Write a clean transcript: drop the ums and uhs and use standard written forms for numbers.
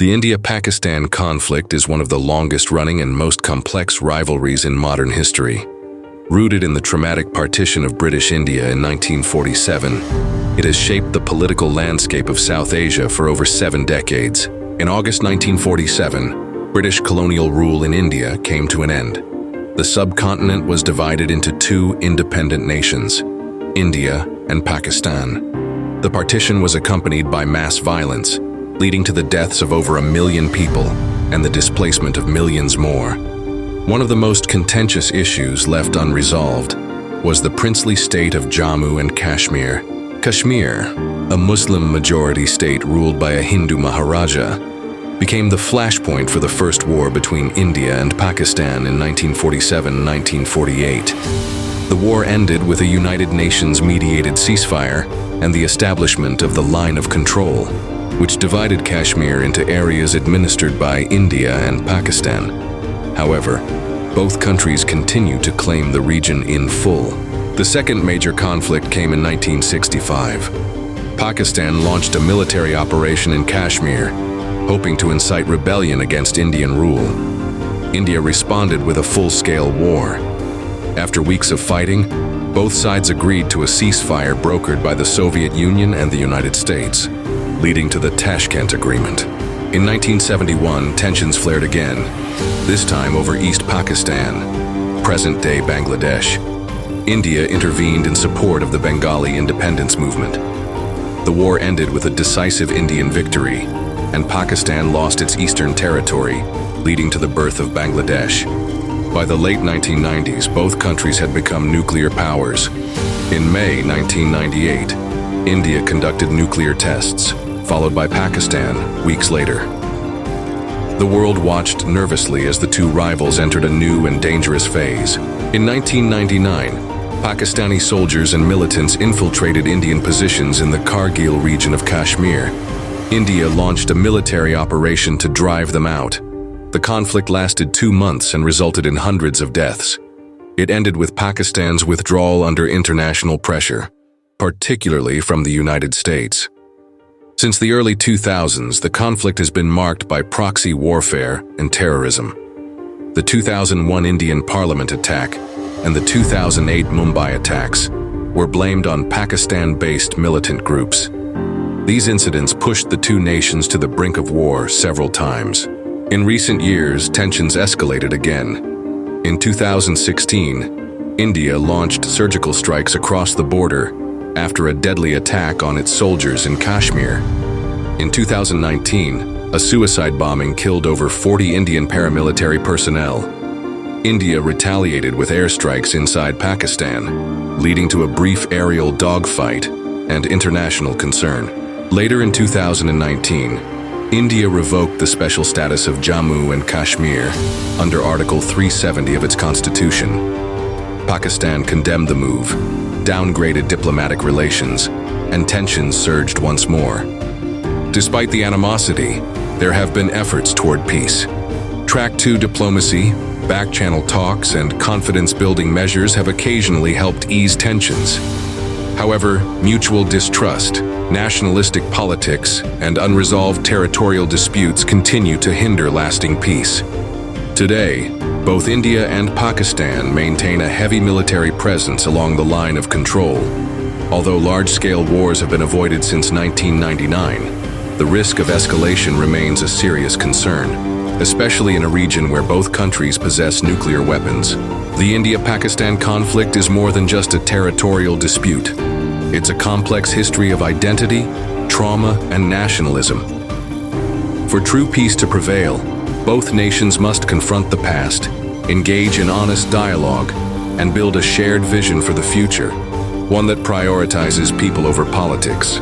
The India-Pakistan conflict is one of the longest-running and most complex rivalries in modern history. Rooted in the traumatic partition of British India in 1947, it has shaped the political landscape of South Asia for over 7 decades. In August 1947, British colonial rule in India came to an end. The subcontinent was divided into 2 independent nations, India and Pakistan. The partition was accompanied by mass violence, leading to the deaths of over 1 million people and the displacement of millions more. One of the most contentious issues left unresolved was the princely state of Jammu and Kashmir. Kashmir, a Muslim-majority state ruled by a Hindu Maharaja, became the flashpoint for the first war between India and Pakistan in 1947-1948. The war ended with a United Nations-mediated ceasefire and the establishment of the Line of Control, which divided Kashmir into areas administered by India and Pakistan. However, both countries continue to claim the region in full. The second major conflict came in 1965. Pakistan launched a military operation in Kashmir, hoping to incite rebellion against Indian rule. India responded with a full-scale war. After weeks of fighting, both sides agreed to a ceasefire brokered by the Soviet Union and the United States, leading to the Tashkent Agreement. In 1971, tensions flared again, this time over East Pakistan, present-day Bangladesh. India intervened in support of the Bengali independence movement. The war ended with a decisive Indian victory, and Pakistan lost its eastern territory, leading to the birth of Bangladesh. By the late 1990s, both countries had become nuclear powers. In May 1998, India conducted nuclear tests, followed by Pakistan weeks later. The world watched nervously as the two rivals entered a new and dangerous phase. In 1999, Pakistani soldiers and militants infiltrated Indian positions in the Kargil region of Kashmir. India launched a military operation to drive them out. The conflict lasted 2 months and resulted in hundreds of deaths. It ended with Pakistan's withdrawal under international pressure, particularly from the United States. Since the early 2000s, the conflict has been marked by proxy warfare and terrorism. The 2001 Indian Parliament attack and the 2008 Mumbai attacks were blamed on Pakistan-based militant groups. These incidents pushed the two nations to the brink of war several times. In recent years, tensions escalated again. In 2016, India launched surgical strikes across the border after a deadly attack on its soldiers in Kashmir. In 2019, a suicide bombing killed over 40 Indian paramilitary personnel. India retaliated with airstrikes inside Pakistan, leading to a brief aerial dogfight and international concern. Later in 2019, India revoked the special status of Jammu and Kashmir under Article 370 of its constitution. Pakistan condemned the move, downgraded diplomatic relations, and tensions surged once more. Despite the animosity, there have been efforts toward peace. Track 2 diplomacy, back-channel talks, and confidence-building measures have occasionally helped ease tensions. However, mutual distrust, nationalistic politics, and unresolved territorial disputes continue to hinder lasting peace. Today, both India and Pakistan maintain a heavy military presence along the line of control. Although large-scale wars have been avoided since 1999, the risk of escalation remains a serious concern, especially in a region where both countries possess nuclear weapons. The India-Pakistan conflict is more than just a territorial dispute. It's a complex history of identity, trauma, and nationalism. For true peace to prevail, both nations must confront the past, engage in honest dialogue, and build a shared vision for the future, one that prioritizes people over politics.